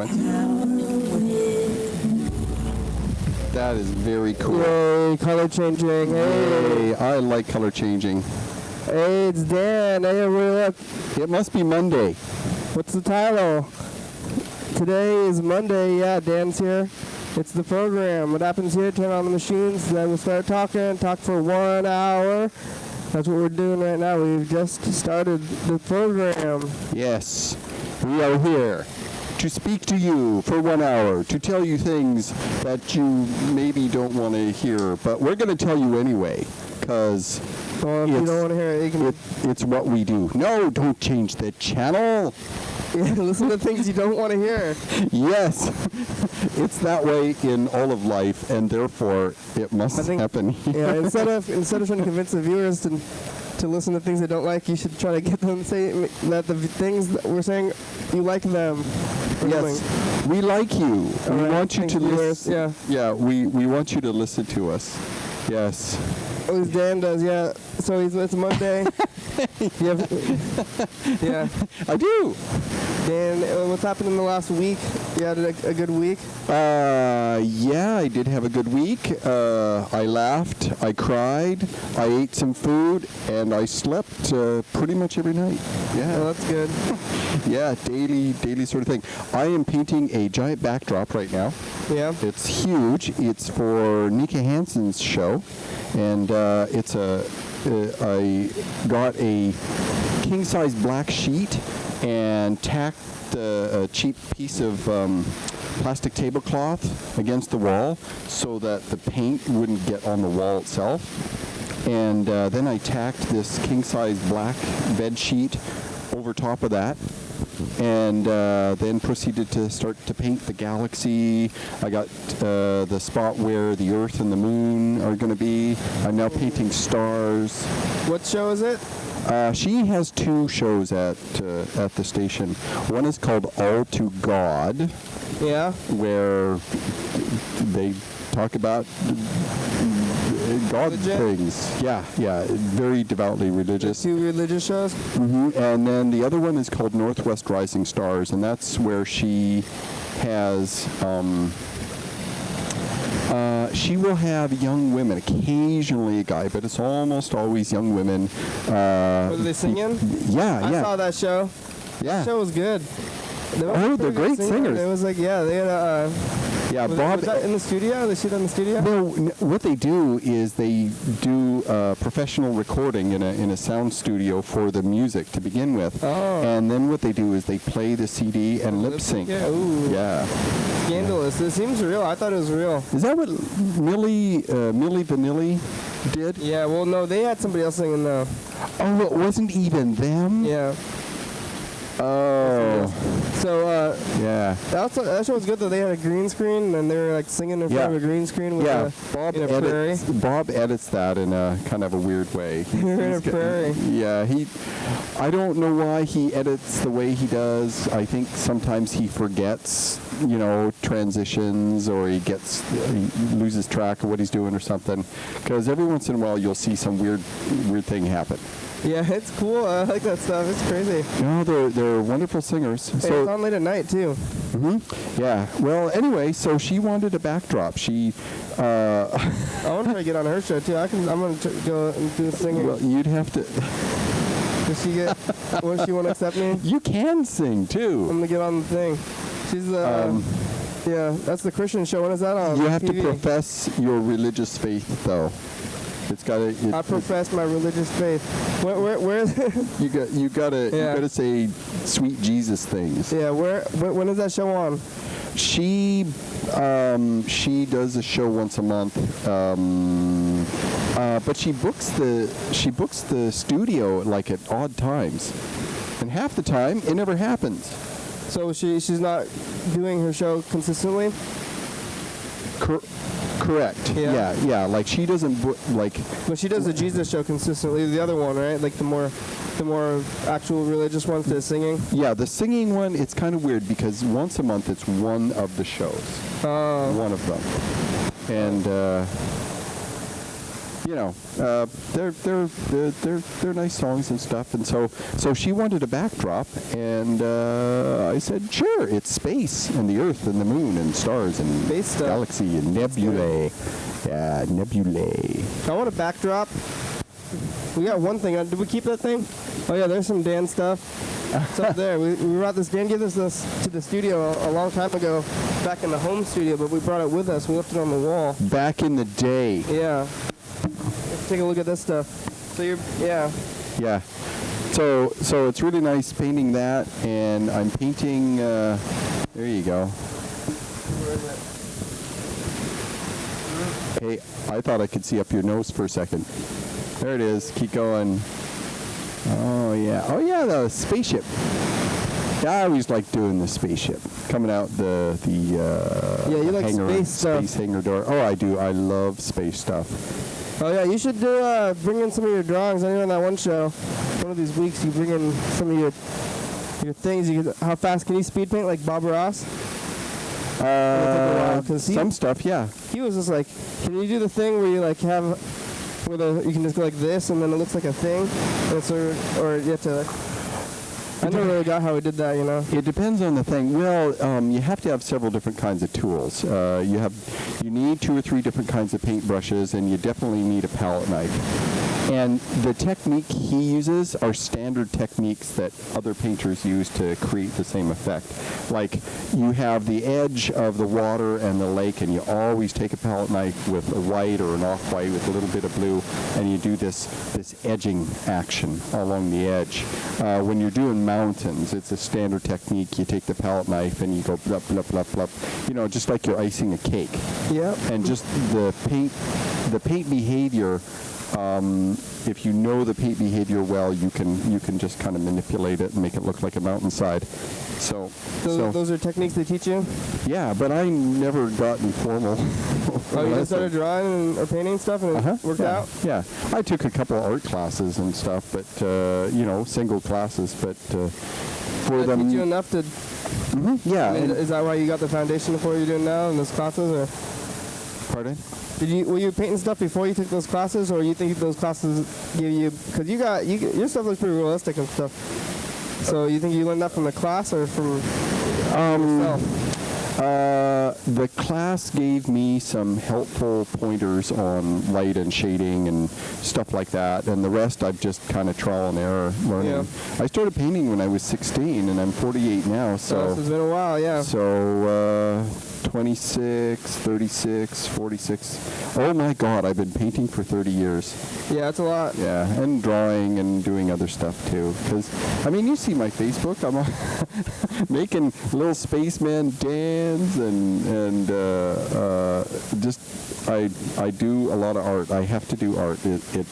sequence. That is very cool. Yay, color changing. Hey, I like color changing. Hey, it's Dan. Hey, look. It must be Monday. What's the title? Today is Monday. Yeah, Dan's here. It's the program. What happens here? Turn on the machines. Then we'll start talking. Talk for 1 hour. That's what we're doing right now. We've just started the program. Yes, we are here to speak to you for 1 hour, to tell you things that you maybe don't want to hear, but we're going to tell you anyway, because well, if you don't want to hear it, you can... it's what we do. No, don't change the channel. Yeah, listen to things you don't want to hear. Yes, it's that way in all of life, and therefore it must happen here. Yeah, instead of trying to convince the viewers to listen to things they don't like, you should try to get them to say that the things that we're saying, you like them. Yes, we like you. We want you to listen. Yeah. Yeah, we want you to listen to us. Yes. At least Dan does, yeah. So it's Monday. Yeah. I do. Dan, what's happened in the last week? You had a good week? Yeah, I did have a good week. I laughed, I cried, I ate some food, and I slept pretty much every night. Yeah. Oh, that's good. Yeah, daily sort of thing. I am painting a giant backdrop right now. Yeah. It's huge. It's for Nika Hansen's show, and it's I got a king-size black sheet and tacked a cheap piece of plastic tablecloth against the wall so that the paint wouldn't get on the wall itself. And then I tacked this king-size black bed sheet over top of that, and then proceeded to start to paint the galaxy. I got the spot where the Earth and the Moon are going to be. I'm now painting stars. What show is it? She has two shows at the station. One is called All to God. Yeah. Where they talk about God things. Yeah, very devoutly religious. Two religious shows? Mm-hmm. And then the other one is called Northwest Rising Stars, and that's where she has, she will have young women, occasionally a guy, but it's almost always young women. Were they singing? Yeah. I saw that show. Yeah. That show was good. They're great singers. It was like, yeah, they had yeah, was that in the studio? They shoot in the studio? No, what they do is they do professional recording in a sound studio for the music to begin with. Oh. And then what they do is they play the CD and lip sync. Yeah. Ooh. Yeah. Scandalous. It seems real. I thought it was real. Is that what Milli Vanilli did? Yeah, well, no, they had somebody else singing though. Oh, it wasn't even them? Yeah. Oh. So, yeah. That show was good though. They had a green screen and they were like singing in front of a green screen with a prairie. Bob edits that in a kind of a weird way. You're in a prairie. Yeah, I don't know why he edits the way he does. I think sometimes he forgets, transitions, or he loses track of what he's doing or something. Because every once in a while you'll see some weird thing happen. Yeah, it's cool. I like that stuff. It's crazy. No, they're wonderful singers. Hey, so it's on late at night too. Mm-hmm. Yeah. Well, anyway, so she wanted a backdrop. I want to try to get on her show too. I'm gonna go and do the singing. Well, you'd have to. Does she get? Will she want to accept me? You can sing too. I'm gonna get on the thing. She's yeah, that's the Christian show. When is that on? You have TV? to profess your religious faith, though. It's gotta. I profess my religious faith. Where? you gotta say sweet Jesus things. Yeah. When is that show on? She does a show once a month, but she books the studio like at odd times, and half the time it never happens. So she's not doing her show consistently. Correct. Yeah. Like she doesn't But she does the Jesus show consistently. The other one, right? Like the more actual religious ones to singing. Yeah, the singing one, it's kind of weird because once a month it's one of the shows. One of them. And you know, they're nice songs and stuff. And so she wanted a backdrop, and I said, sure, it's space and the Earth and the Moon and stars and Space stuff. galaxy and nebulae. Yeah, nebulae. I want a backdrop. We got one thing. Did we keep that thing? Oh yeah, there's some Dan stuff. It's up there. We brought this. Dan gave us this to the studio a long time ago, back in the home studio, but we brought it with us. We left it on the wall. Back in the day. Yeah. Let's take a look at this stuff. So yeah. Yeah. So it's really nice painting that, and I'm painting. There you go. Where is it? Hey, I thought I could see up your nose for a second. There it is. Keep going. Oh yeah, the spaceship. Yeah, I always like doing the spaceship. Coming out the Yeah, you like hangar, space stuff. space hangar door. Oh, I do. I love space stuff. Oh yeah, you should bring in some of your drawings. I know on that one show, one of these weeks, you bring in some of your things. How fast can you speed paint like Bob Ross? Some stuff, yeah. He was just like, can you do the thing where you like have, you can just go like this and then it looks like a thing, and it's or you have to. I never really got how we did that, you know. It depends on the thing. Well, you have to have several different kinds of tools. You need 2 or 3 different kinds of paint brushes, and you definitely need a palette knife. And the technique he uses are standard techniques that other painters use to create the same effect. Like, you have the edge of the water and the lake, and you always take a palette knife with a white or an off-white with a little bit of blue, and you do this edging action along the edge. When you're doing mountains, it's a standard technique. You take the palette knife and you go blup, blup, blup, blup, you know, just like you're icing a cake. Yep. And just the paint behavior, if you know the paint behavior well, you can just kind of manipulate it and make it look like a mountainside. So those are techniques they teach you? Yeah, but I never gotten formal. Oh, you just started drawing or painting stuff and it worked out? Yeah, I took a couple of art classes and stuff, but single classes, but for them. Teach you enough to. Mm-hmm, yeah. I mean, is that why you got the foundation for what you're doing now in those classes, or? Pardon? Were you painting stuff before you took those classes, or you think those classes give you? Because your stuff looks pretty realistic and stuff. So you think you learned that from the class or from yourself? The class gave me some helpful pointers on light and shading and stuff like that, and the rest I've just kind of trial and error learning. Yeah. I started painting when I was 16, and I'm 48 now, so it's been a while, yeah. So 26, 36, 46. Oh my God, I've been painting for 30 years. Yeah, that's a lot. Yeah, and drawing and doing other stuff too. Because, I mean, you see my Facebook. I'm making little spaceman Dans and just I do a lot of art. I have to do art. It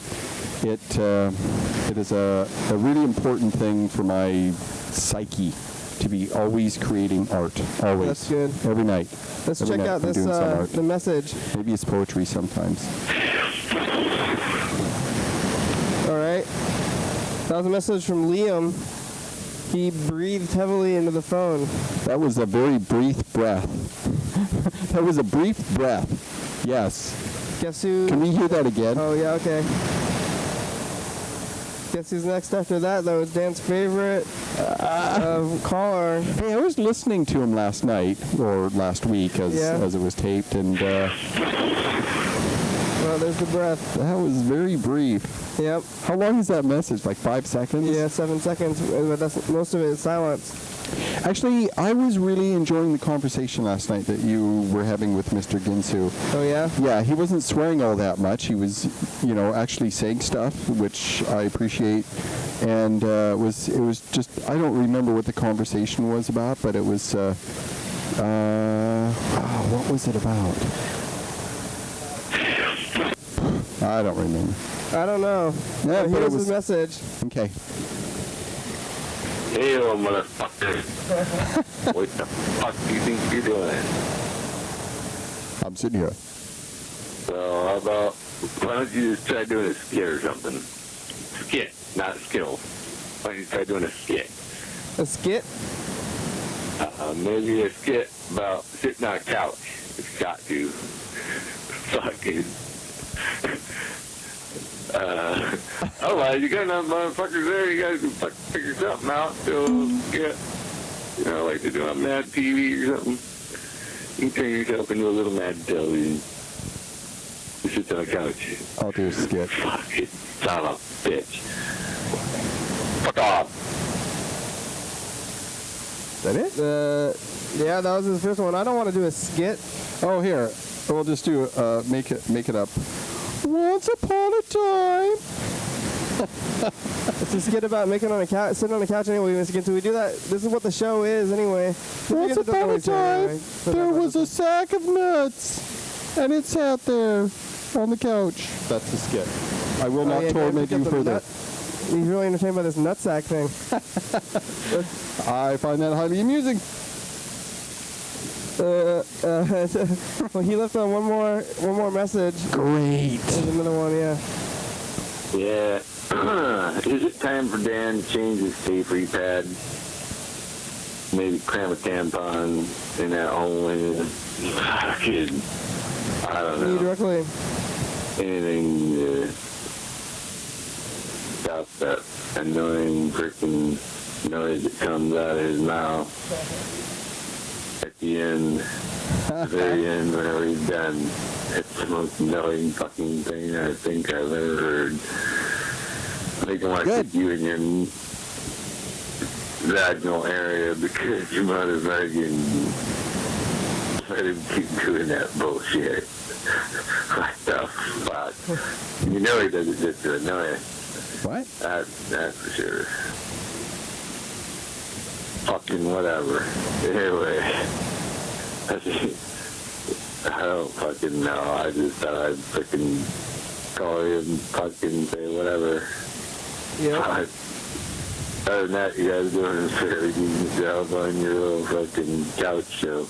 is a really important thing for my psyche to be always creating art. Always. That's good. Every night. Let's check out this the message. Maybe it's poetry sometimes. All right. That was a message from Liam. He breathed heavily into the phone. That was a very brief breath. That was a brief breath. Yes. Guess who? Can we hear that again? Oh, yeah, okay. Guess who's next after that? That was Dan's favorite caller. Hey, I was listening to him last night, or last week, as it was taped, and well, there's the breath. that was very brief. Yep. How long is that message? Like 5 seconds? Yeah, 7 seconds. But most of it is silence. Actually, I was really enjoying the conversation last night that you were having with Mr. Ginsu. Oh, yeah? Yeah, he wasn't swearing all that much. He was, actually saying stuff, which I appreciate. And it was just, I don't remember what the conversation was about, but it was, what was it about? I don't remember. I don't know. Yeah, but here's his message. Okay. Hey, little motherfucker. What the fuck do you think you're doing? I'm sitting here. So, how about, why don't you just try doing a skit or something? Skit, not Skittles. Why don't you try doing a skit? A skit? Maybe a skit about sitting on a couch. It's got to. Fucking. Otherwise, you got enough motherfuckers there, you gotta figure something out to get, like to do on Mad TV or something. You can turn yourself into a little Mad television. You sit on a couch. I'll do a skit. Fucking son of a bitch. Fuck off. Is that it? Yeah, that was his first one. I don't want to do a skit. Oh, here. We'll just do make it up. Once upon a time. It's a skit about sitting on a couch anyway. So we do that. This is what the show is anyway. Once upon a time, there was a sack of nuts, and it sat there on the couch. That's the skit. I will not torment you further. He's really entertained by this nutsack thing. I find that highly amusing. Well, he left on one more message. Great. There's another one, yeah. Yeah. Is it time for Dan to change his safety pad? Maybe cram a tampon in that hole and fucking, I don't know. You directly. Anything to stop that annoying freaking noise that comes out of his mouth at the end, the very end, whenever he's done. It's the most annoying fucking thing I think I've ever heard. I think I want to put you in your vaginal area because your mother's fucking let him keep doing that bullshit. What the fuck? You know he does it just to annoy us. What? That's for sure. Fucking whatever. Anyway, I don't fucking know. I just thought I'd freaking call you and fucking say whatever. Yeah. Other than that, you guys are doing a fairly decent job on your little fucking couch show.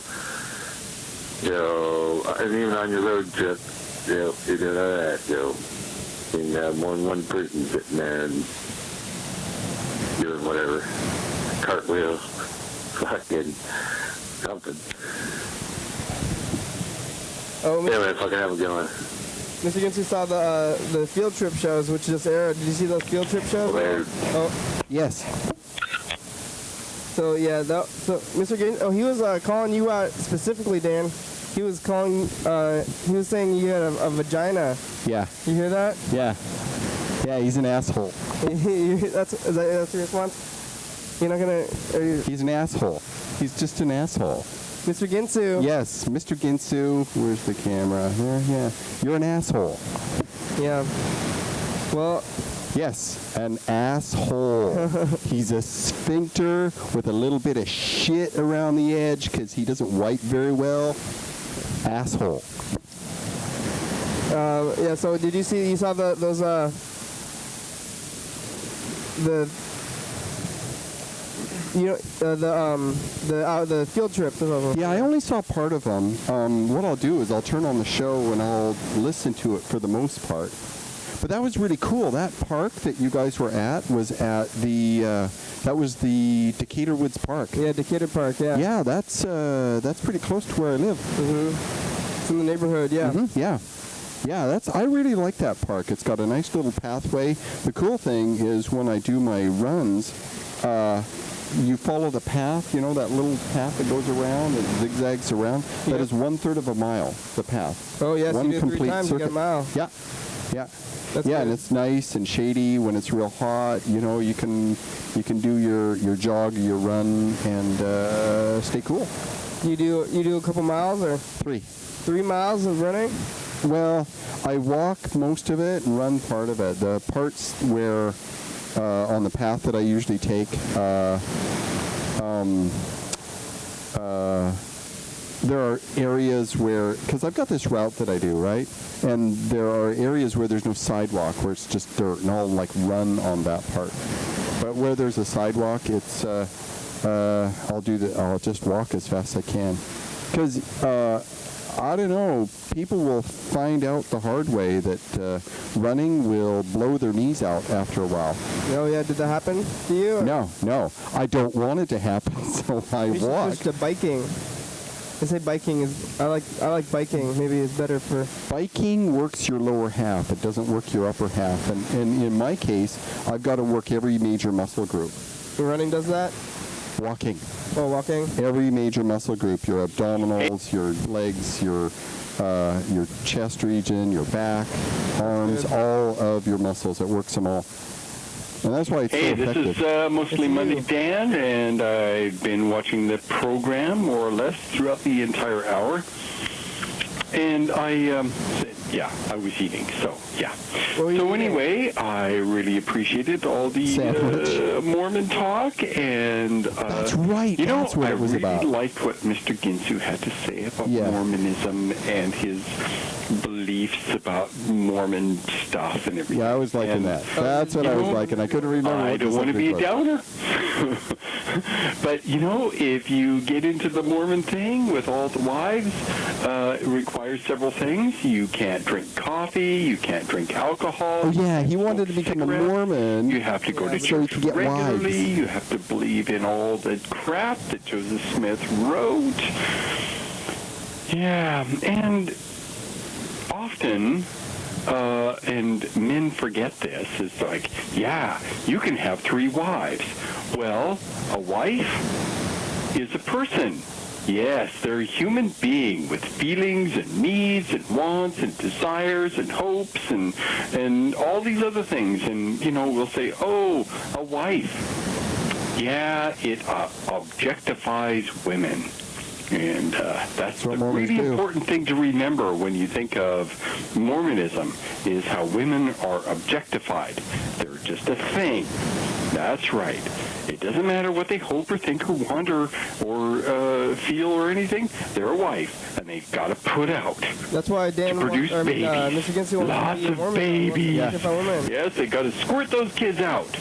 And even on your road trip, you're doing all that, You have more than one person sitting there and doing whatever. Cartwheels. Fucking something. Oh, anyway, fucking have a good one. Mr. Ginsu saw the field trip shows, which just aired. Did you see those field trip shows? Oh. Yes. So yeah, so Mr. Ginsu, he was calling you out specifically, Dan. He was calling. He was saying you had a vagina. Yeah. You hear that? Yeah. Yeah, he's an asshole. That's your response? You're not gonna. He's an asshole. He's just an asshole. Mr. Ginsu. Yes, Mr. Ginsu. Where's the camera? There, yeah. You're an asshole. Yeah. Well. Yes, an asshole. He's a sphincter with a little bit of shit around the edge because he doesn't wipe very well. Asshole. Yeah. So did you see? You saw the field trip. Yeah, I only saw part of them. What I'll do is I'll turn on the show and I'll listen to it for the most part. But that was really cool. That park that you guys were at was at the Decatur Woods Park. Yeah, Decatur Park. Yeah. Yeah, that's pretty close to where I live. Mm-hmm. It's in the neighborhood. Yeah. Mm-hmm, yeah. Yeah, I really like that park. It's got a nice little pathway. The cool thing is when I do my runs, you follow the path, that little path that goes around and zigzags around. That is 1/3 of a mile, the path. Oh, yes, one you do complete 3 times, circuit. you get a mile. Yeah, yeah. That's yeah, good. and it's nice and shady when it's real hot. You can do your jog, your run, and stay cool. You do a couple miles or 3. 3 miles of running? Well, I walk most of it and run part of it. The parts where on the path that I usually take, there are areas where, because I've got this route that I do, right? And there are areas where there's no sidewalk, where it's just dirt, and I'll run on that part. But where there's a sidewalk, it's I'll just walk as fast as I can. Because I don't know, people will find out the hard way that running will blow their knees out after a while. Oh yeah, did that happen to you? No, I don't want it to happen, so I walk. Switch to biking. They say biking is. I like biking. Maybe it's better for. Biking works your lower half. It doesn't work your upper half. And in my case, I've got to work every major muscle group. Running does that? Walking. Oh, walking? Every major muscle group. Your abdominals, your legs, your chest region, your back, arms, all of your muscles. It works them all. And that's why it's so effective. This is Mostly Monday Dan, and I've been watching the program more or less throughout the entire hour. And I was eating, so yeah. So anyway, I really appreciated all the Mormon talk, and that's right. You know, that's what it was about. I really liked what Mr. Ginsu had to say about Mormonism and his beliefs about Mormon stuff and everything. Yeah, I was liking that. That's what I was liking. I couldn't remember. I don't want to be a downer. But, you know, if you get into the Mormon thing with all the wives, it requires several things. You can't drink coffee. You can't drink alcohol. Oh, yeah. He wanted to become a Mormon. You have to go to church regularly. Wives. You have to believe in all the crap that Joseph Smith wrote. Yeah, and often, and men forget this, it's like, yeah, you can have 3 wives. Well, a wife is a person. Yes, they're a human being with feelings and needs and wants and desires and hopes and all these other things. And, you know, we'll say, oh, a wife. Yeah, it objectifies women. And that's the really important thing to remember when you think of Mormonism, is how women are objectified. They're just a thing. That's right. It doesn't matter what they hope or think or want or feel or anything. They're a wife, and they've got to put out. That's why Dan to produce babies. Mr. Ginsu wants lots to be a of Mormon. babies. Yes, they got to squirt those kids out.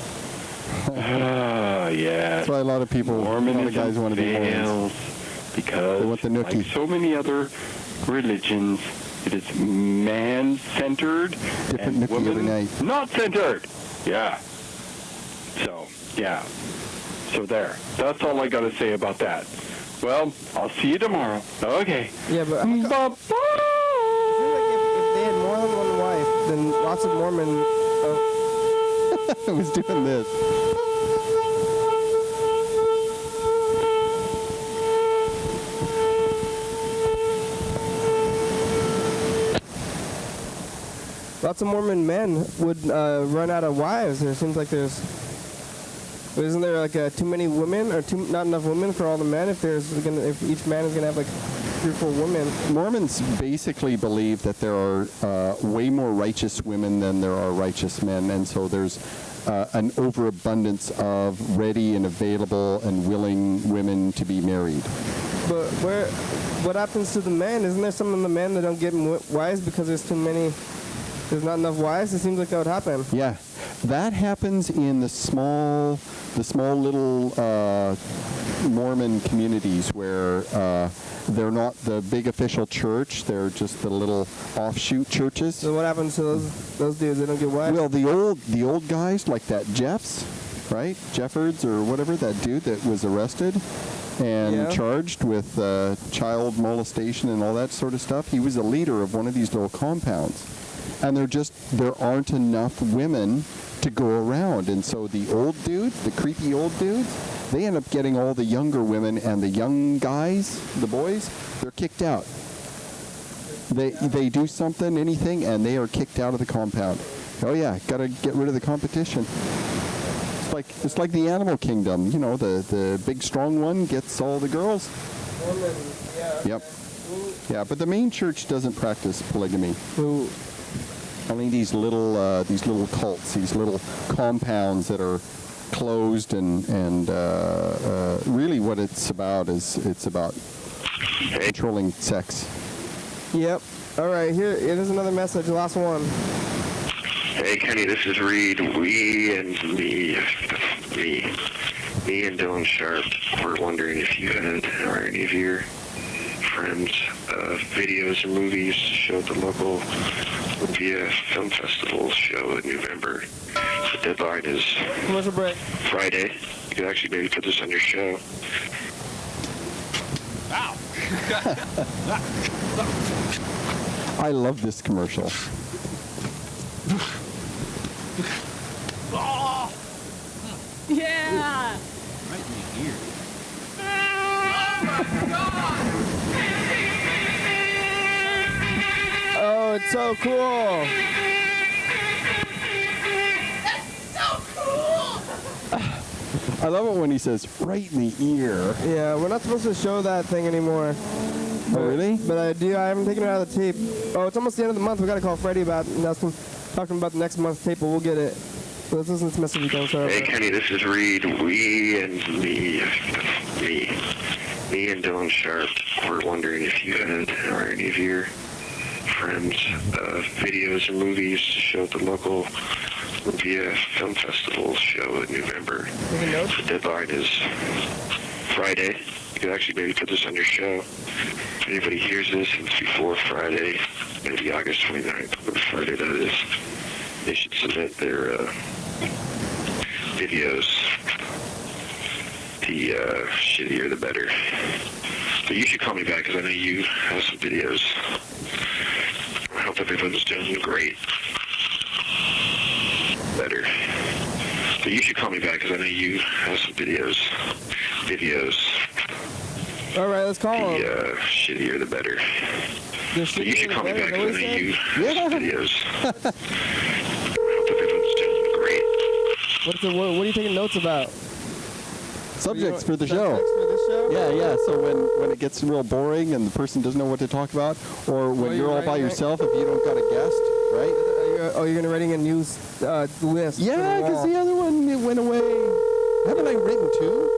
Yeah. That's why a lot of people, a lot of guys want to be Mormons. Because, like so many other religions, it is man-centered and woman not centered. Yeah. So, yeah. So there. That's all I got to say about that. Well, I'll see you tomorrow. Okay. Yeah, but I feel like if they had more than one wife, then lots of Mormon... I was doing this. Lots of Mormon men would run out of wives. It seems like isn't there like too many women or not enough women for all the men? If each man is gonna have like 3 or 4 women. Mormons basically believe that there are way more righteous women than there are righteous men, and so there's an overabundance of ready and available and willing women to be married. But what happens to the men? Isn't there some of the men that don't get wives because there's too many? There's not enough wives? It seems like that would happen. Yeah. That happens in the small little Mormon communities where they're not the big official church. They're just the little offshoot churches. So what happens to those dudes? They don't get wives? Well, the old guys like that Jeffs, right? Jeffords or whatever, that dude that was arrested and charged with child molestation and all that sort of stuff. He was a leader of one of these little compounds. And there aren't enough women to go around. And so the old dudes, the creepy old dudes, they end up getting all the younger women, and the young guys, the boys, they're kicked out. They do something, anything, and they are kicked out of the compound. Oh yeah, got to get rid of the competition. It's like the animal kingdom. You know, the big strong one gets all the girls. Yep. Yeah, but the main church doesn't practice polygamy. Only these little cults, these little compounds that are closed, and really what it's about is it's about controlling sex. Yep. All right, here it is, another message, the last one. Hey Kenny, this is Reed. Me and Dylan Sharp were wondering if you had, or any of your friends, videos or movies to show at the local Olympia Film Festival show in November. The deadline is commercial break. Friday. You could actually maybe put this on your show. Wow. I love this commercial. Yeah! Right in the ear. Oh, it's so cool. I love it when he says right in the ear. Yeah, we're not supposed to show that thing anymore. Oh, really? But I haven't taken it out of the tape. Oh, it's almost the end of the month. We got to call Freddie about it and ask him, talking about the next month's tape, but we'll get it. So let's listen to this message again. Sorry. Hey, Kenny, this is Reed. Me and Dylan Sharp were wondering if you had, or any of your friends, videos or movies to show at the local via film festival show in November. The deadline is Friday. You could actually maybe put this on your show. If anybody hears this, it's before Friday, maybe August 29th, but Friday that is. They should submit their videos. The shittier the better. But you should call me back because I know you have some videos. I hope everyone's doing great. Better. But you should call me back because I know you have some videos. All right, let's call him. The shittier the better. The But you should call me back because I know you have Yeah. some videos. I hope everyone's doing great. What are you taking notes about? Subjects for the show. Subjects for this show? Yeah. So when it gets real boring and the person doesn't know what to talk about, or when you're all by yourself, if you don't got a guest, right? You're going to writing a news list. Yeah, because the other one it went away. Haven't I written two?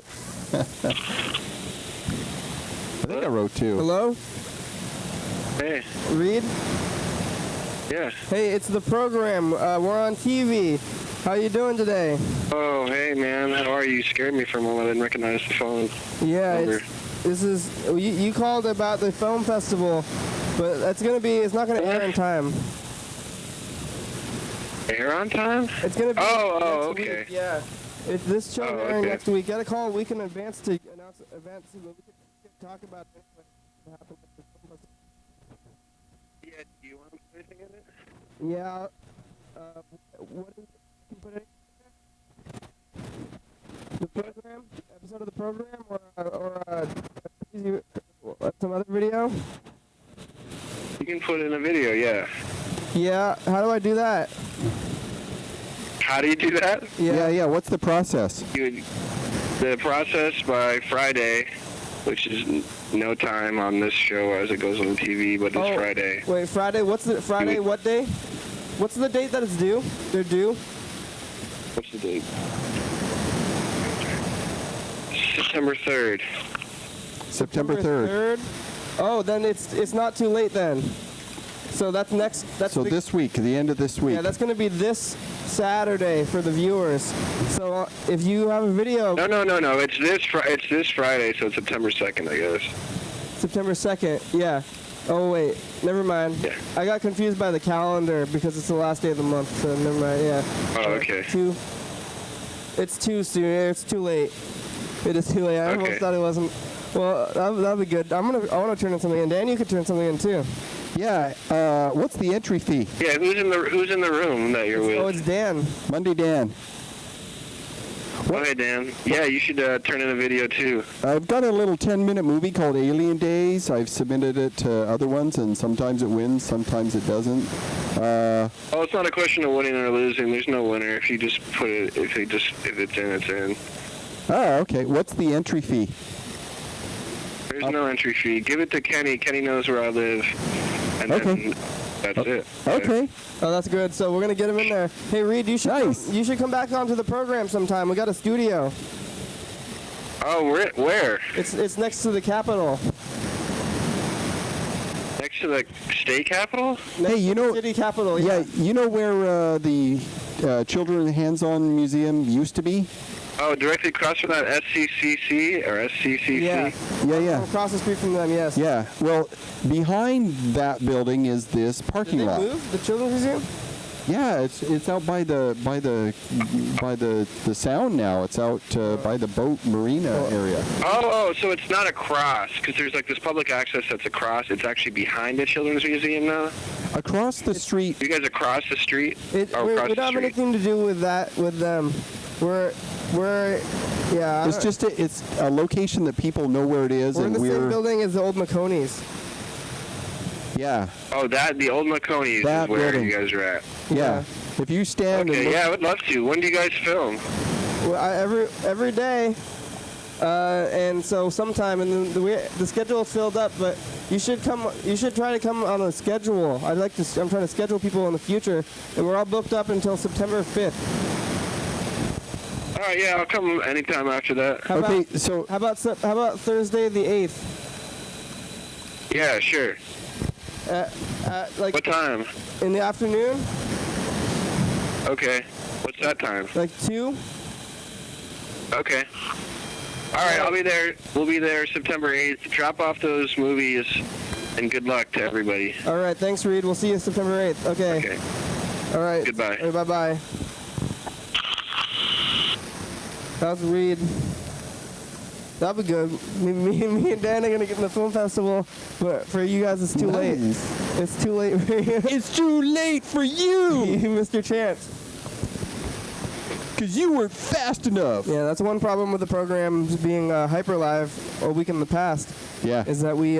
I think I wrote two. Hello? Hey, Reed? yeah. Hey, it's the program. We're on TV. How you doing today? Oh, hey, man. How are you? You scared me for a moment. I didn't recognize the phone. Yeah, number. you called about the film festival, but it's not gonna air in time. Air on time? It's gonna be Oh, next okay. week. Yeah, if this show Oh, airing okay. next week, gotta call a week in advance to announce events so that we can talk about what happened at the film festival. Yeah, do you want to put anything in it? Yeah. What is it? You can put it the program, episode of the program, or some other video. You can put in a video, yeah. Yeah. How do I do that? How do you do that? Yeah. What's the process? The process by Friday, which is no time on this show as it goes on TV, but it's Friday. Wait, Friday? What's the Friday? What day? What's the date that it's due? They're due? What's the date? September 3rd. September 3rd. Oh, then it's not too late then. So that's next. That's So this week, the end of this week. Yeah, that's going to be this Saturday for the viewers. So if you have a video. No. It's this Friday, so it's September 2nd, I guess. September 2nd. Yeah. Oh wait, never mind. Yeah. I got confused by the calendar because it's the last day of the month. So never mind. Yeah. Oh, okay. It's too soon. It's too late. It is too late. I almost thought it wasn't. Well, that'll be good. I want to turn in something in. Dan, you could turn something in too. Yeah. What's the entry fee? Yeah. Who's in the room that you're with? Oh, it's Dan. Monday Dan. Okay, Dan. Yeah, you should turn in a video too. I've got a little 10-minute movie called Alien Days. I've submitted it to other ones, and sometimes it wins, sometimes it doesn't. It's not a question of winning or losing. There's no winner. If you just put it, if it's in, it's in. Oh, okay. What's the entry fee? There's no entry fee. Give it to Kenny. Kenny knows where I live. And then that's it. Okay. Oh, that's good. So we're gonna get him in there. Hey, Reed, you should come back onto the program sometime. We got a studio. Oh, where? It's next to the Capitol. Next to the state capitol? Hey, you know, City Capitol. yeah, you know where the Children Hands-On Museum used to be? Oh, directly across from that SCCC or SCCC? Yeah. Yeah. Across the street from them, yes. Yeah. Well, behind that building is this parking Did they lot. move the Children's Museum? Yeah, it's out by the sound now. It's out by the boat marina area. Oh, so it's not across, because there's like this public access that's across. It's actually behind the Children's Museum now? Across the street. You guys across the street? We don't have anything to do with that, with them. Yeah. It's just it's a location that people know where it is, we're and in the same building as the old McConey's. Yeah. Oh, the old McConey's is where building. you guys are at. Yeah. If you stand. Okay, yeah, I would love to. When do you guys film? Well, every day, and so sometime, and the schedule is filled up, but you should come. You should try to come on a schedule. I'm trying to schedule people in the future, and we're all booked up until September 5th. All right, yeah, I'll come anytime after that. How about Thursday the 8th? Yeah, sure. Like what time? In the afternoon. Okay. What's that time? Like 2. Okay. All right, I'll be there. We'll be there September 8th. Drop off those movies, and good luck to everybody. All right, thanks, Reed. We'll see you September 8th. Okay. All right. Goodbye. All right, bye-bye. That was Reed. That'll be good. Me and Dan are going to get in the film festival, but for you guys, it's too late. It's too late for you. It's too late for you! You missed your chance. Because you weren't fast enough. Yeah, that's one problem with the program being hyper live a week in the past. Yeah. Is that we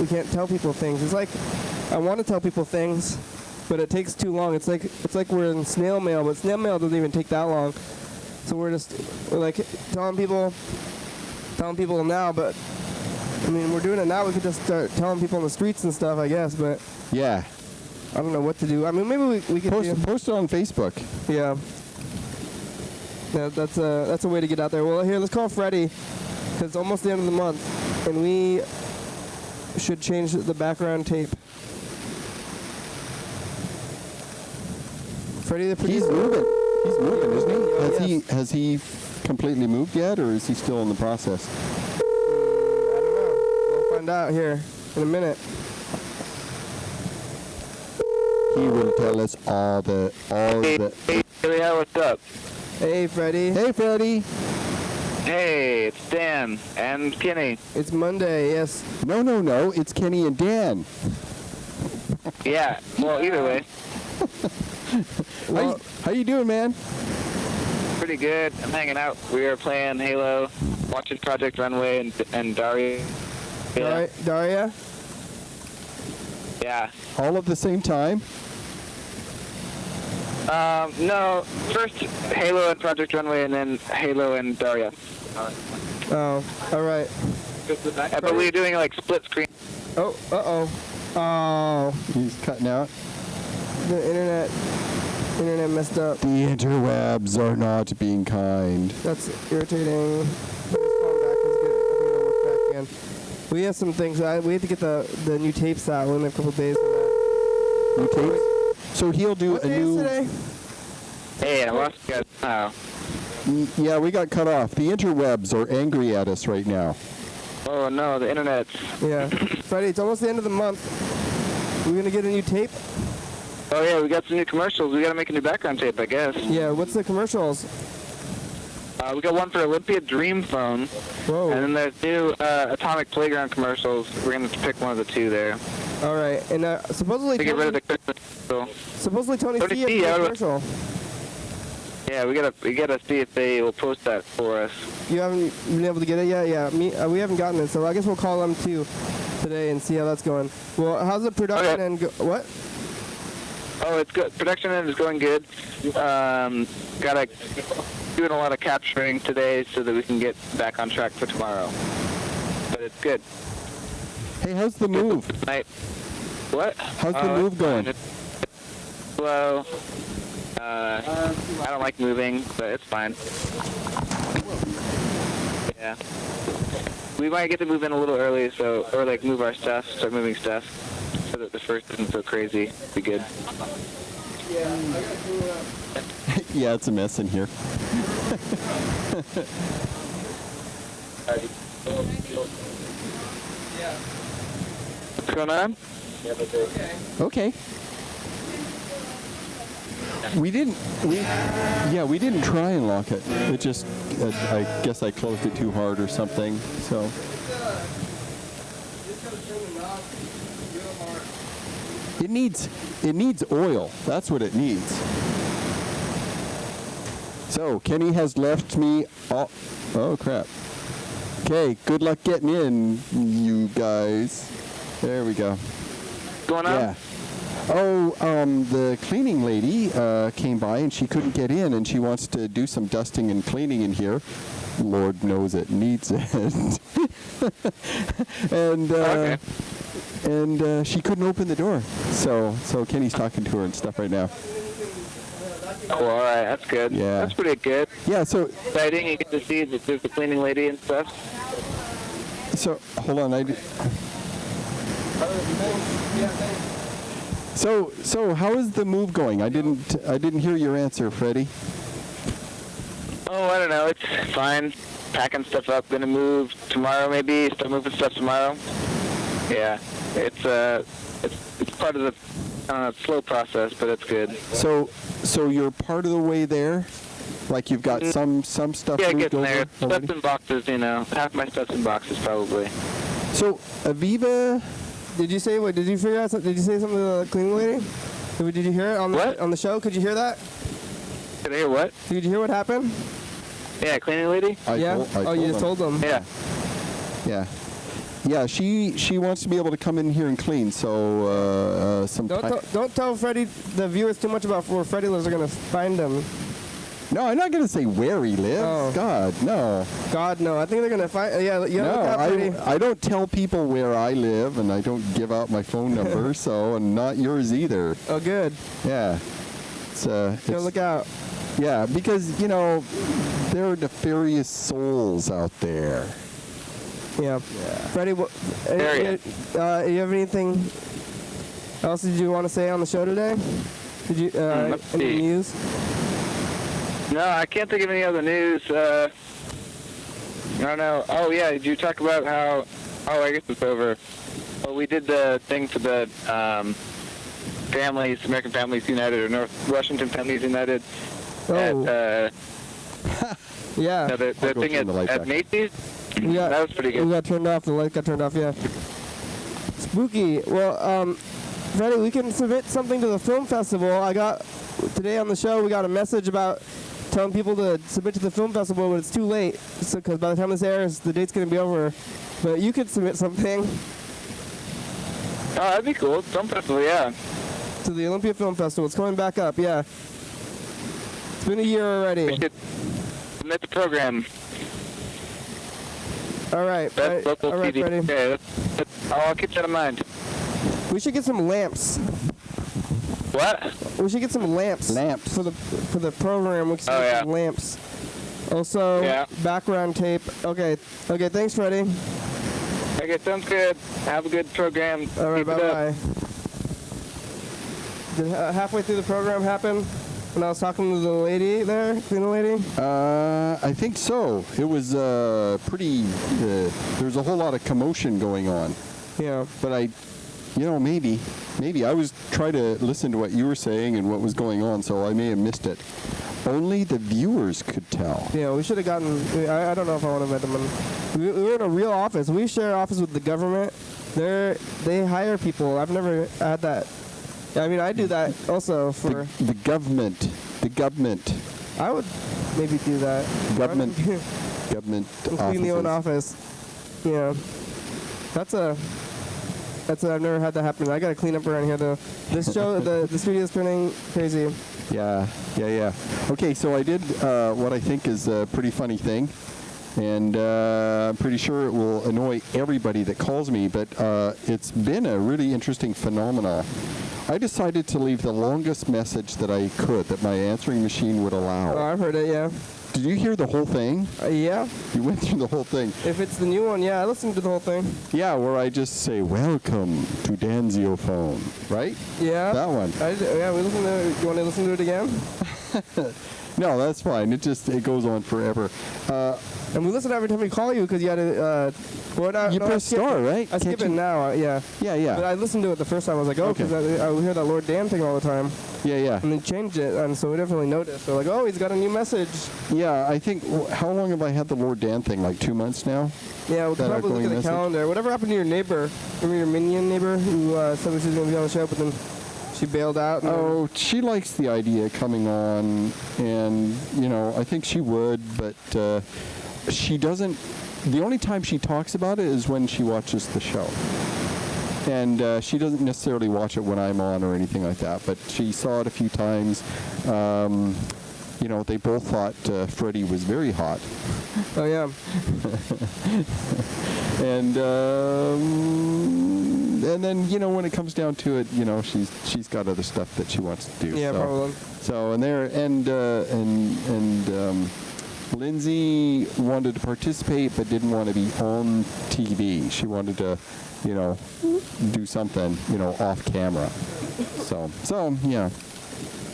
can't tell people things. It's like I want to tell people things, but it takes too long. It's like we're in snail mail, but snail mail doesn't even take that long. So we're like telling people now, but I mean we're doing it now. We could just start telling people in the streets and stuff, I guess. But yeah, I don't know what to do. I mean maybe we could post it on Facebook. Yeah. Yeah, that's a way to get out there. Well, here, let's call Freddie, because it's almost the end of the month, and we should change the background tape. Freddie the producer. He's moving. He's moving, isn't he? Yes. Has he completely moved yet, or is he still in the process? I don't know. We'll find out here in a minute. He will tell us all the. Hey, Ilya, what's up? Hey, Freddie. Hey, Freddie. Hey, it's Dan and Kenny. It's Monday, yes. No. It's Kenny and Dan. Yeah, well, either way. How you doing, man? Pretty good. I'm hanging out. We were playing Halo, watching Project Runway and Daria. Daria? Yeah. All at the same time? No. First Halo and Project Runway, and then Halo and Daria. Oh, all right. But we were doing like split screen. Oh, oh. He's cutting out. The internet messed up. The interwebs are not being kind. That's irritating. Let's call him back. Let's get it. I think it'll work back again. We have some things. We have to get the new tapes out. We only have a couple days for that. New tapes? So he'll do What a day new. is today? Hey, I lost you guys. Yeah, we got cut off. The interwebs are angry at us right now. Oh no, the internet's. Yeah. Freddie, it's almost the end of the month. We're going to get a new tape? Oh yeah, we got some new commercials. We got to make a new background tape, I guess. Yeah, what's the commercials? We got one for Olympia Dream Phone. Whoa. And then there's new Atomic Playground commercials. We're going to pick one of the two there. All right. And supposedly To get rid of the Christmas commercial. Supposedly Tony C has a commercial. Yeah, we gotta see if they will post that for us. You haven't been able to get it yet? Yeah, we haven't gotten it, so I guess we'll call them too today and see how that's going. Well, how's the production end what? Oh, it's good. Production end is going good. Gotta doing a lot of capturing today so that we can get back on track for tomorrow. But it's good. Hey, how's the move? Tonight. What? How's the move going? It's slow. I don't like moving, but it's fine. Yeah. We might get to move in a little early, or like move our stuff, start moving stuff, so that the first isn't so crazy. Be good. Yeah, it's a mess in here. What's going on? Okay. we didn't try and lock it. It just, I guess I closed it too hard or something. So. It needs oil. That's what it needs. So Kenny has left me. Oh crap. Okay, good luck getting in, you guys. There we go. Going on? Yeah. Oh, the cleaning lady came by and she couldn't get in, and she wants to do some dusting and cleaning in here. Lord knows it needs it. And Okay. and she couldn't open the door. So Kenny's talking to her and stuff right now. Oh, all right. That's good. Yeah. That's pretty good. Yeah. So Exciting. You get to see the cleaning lady and stuff. hold on. So how is the move going? I didn't hear your answer, Freddie. Oh, I don't know. It's fine. Packing stuff up. Gonna move tomorrow, maybe. Start moving stuff tomorrow. Yeah. It's part of the slow process, but it's good. So you're part of the way there? Like you've got some stuff Yeah, moved getting over there. already? Stuff's in boxes, half my stuff's in boxes probably. So Aviva, Did you say what? Did you figure out? Did you say something to the cleaning lady? Did you hear it on the show? Could you hear that? Did I hear what? Did you hear what happened? Yeah, cleaning lady? I You just told them. Yeah. Yeah, she wants to be able to come in here and clean. So Don't tell Freddie, the viewers, too much about where Freddie lives. They're gonna find him. No, I'm not going to say where he lives. Oh. God, no. God, no. I think they're gonna find. Yeah, you No, look out, Freddie. I don't tell people where I live, and I don't give out my phone number. And not yours either. Oh, good. Yeah. Look out. Yeah, because there are nefarious souls out there. Yeah. Freddie, you have anything else did you want to say on the show today? Did you any news? No, I can't think of any other news. I don't know. Oh, yeah, did you talk about how... Oh, I guess it's over. Well, we did the thing for the families, American Families United, or North Washington Families United. Oh. Yeah. No, the thing at Macy's. That was pretty good. We got turned off. The light got turned off, yeah. Spooky. Well, Freddie, we can submit something to the film festival. Today on the show, we got a message about telling people to submit to the film festival, but it's too late. Because by the time this airs, the date's going to be over. But you could submit something. Oh, that'd be cool. Film festival, yeah. To the Olympia Film Festival. It's coming back up, yeah. It's been a year already. We should submit the program. All right. Best local TV. Freddie. Okay, I'll keep that in mind. We should get some lamps. What? We should get some lamps. Lamps. For the program. We should get some lamps. Also, background tape. Okay, thanks, Freddie. Okay, sounds good. Have a good program. All right, Keep it up. bye-bye. Did halfway through the program happen when I was talking to the lady there, cleaning lady? I think so. It was pretty... there's a whole lot of commotion going on. Yeah. But maybe I was trying to listen to what you were saying and what was going on, so I may have missed it. Only the viewers could tell. Yeah, we should have gotten... I don't know if I want to met them. We were in a real office. We share office with the government. They hire people. I've never had that. I mean, I do that also for... The government. I would maybe do that. Government Clean the own office. Yeah. I've never had that happen. I gotta clean up around here though. This show, the studio's turning crazy. Yeah. Okay, so I did what I think is a pretty funny thing, and I'm pretty sure it will annoy everybody that calls me, but it's been a really interesting phenomenon. I decided to leave the longest message that I could, that my answering machine would allow. Oh, I've heard it, yeah. Did you hear the whole thing? Yeah. You went through the whole thing. If it's the new one, yeah, I listened to the whole thing. Yeah, where I just say, welcome to Danzio phone, right? Yeah. That one. We listened to it. You want to listen to it again? No, that's fine. It goes on forever. And we listen every time we call you because you had a. You press star, right? I skip it now, yeah. Yeah. But I listened to it the first time. I was like, oh, because I hear that Lord Dan thing all the time. Yeah. And they changed it, and so we definitely noticed. They're like, oh, he's got a new message. Yeah, I think, how long have I had the Lord Dan thing? Like 2 months now? Yeah, we'll probably look at the calendar. Whatever happened to your neighbor? Remember your minion neighbor who said she was going to be on the show, but then she bailed out? Oh, she likes the idea of coming on, and, I think she would, but she doesn't. The only time she talks about it is when she watches the show. And she doesn't necessarily watch it when I'm on or anything like that, but she saw it a few times. They both thought Freddie was very hot. Oh, yeah. And then, when it comes down to it, she's got other stuff that she wants to do. Yeah, probably. So, Lindsay wanted to participate but didn't want to be on TV. She wanted to, do something, off camera. So yeah.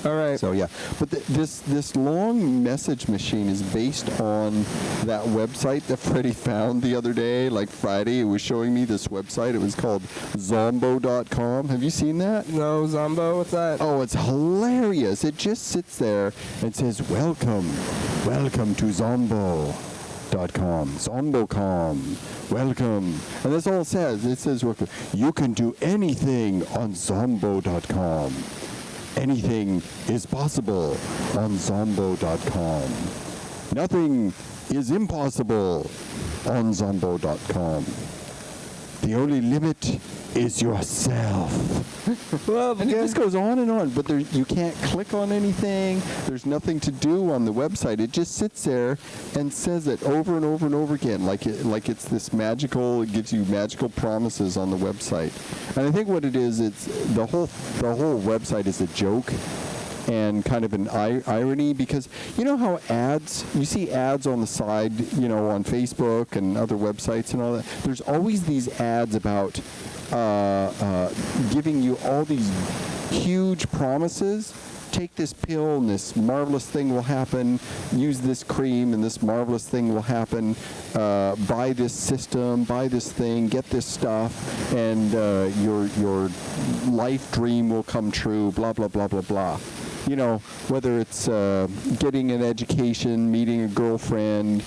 All right. So yeah, but this long message machine is based on that website that Freddie found the other day, like Friday. It was showing me this website. It was called Zombo.com. Have you seen that? No, Zombo. What's that? Oh, it's hilarious. It just sits there and says, welcome to Zombo.com, Zombocom, welcome. And that's all it says. It says, welcome. You can do anything on Zombo.com. Anything is possible on Zombo.com. Nothing is impossible on Zombo.com. The only limit is yourself. Well, and it just goes on and on, but you can't click on anything. There's nothing to do on the website. It just sits there and says it over and over and over again, like it's this magical. It gives you magical promises on the website. And I think what it is, it's the whole website is a joke and kind of an irony, because you know how you see ads on the side, on Facebook and other websites and all that. There's always these ads about giving you all these huge promises. Take this pill and this marvelous thing will happen. Use this cream and this marvelous thing will happen. Buy this system, buy this thing, get this stuff, and your life dream will come true, blah, blah, blah, blah, blah. Whether it's getting an education, meeting a girlfriend,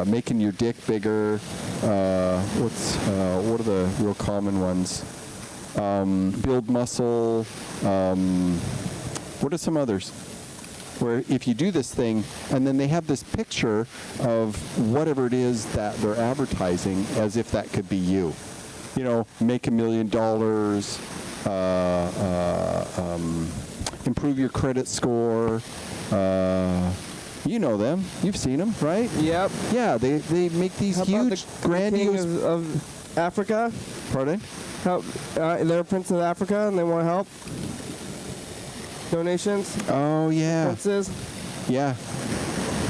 making your dick bigger. What are the real common ones? Build muscle. What are some others? Where if you do this thing, and then they have this picture of whatever it is that they're advertising as if that could be you. Make $1 million, improve your credit score. You know them. You've seen them, right? Yep. Yeah, they make these huge, grandiose... King of Africa? Pardon? They're a prince of Africa and they want help. Donations? Oh, yeah. Princes? Yeah.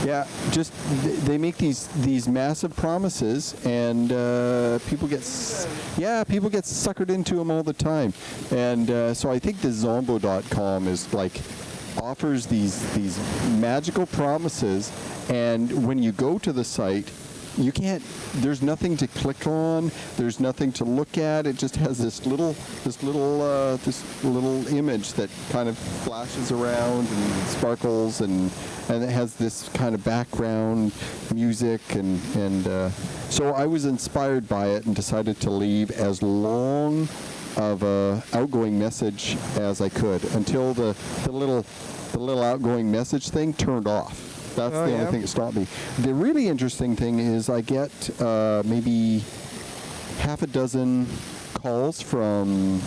Yeah, just they make these massive promises, and people get suckered into them all the time. And so I think the Zombo.com is offers these magical promises, and when you go to the site, there's nothing to click on, there's nothing to look at. It just has this little image that kind of flashes around and sparkles, and it has this kind of background music, and so I was inspired by it and decided to leave as long of a outgoing message as I could until the little outgoing message thing turned off. That's the only thing that stopped me. The really interesting thing is I get maybe half a dozen calls from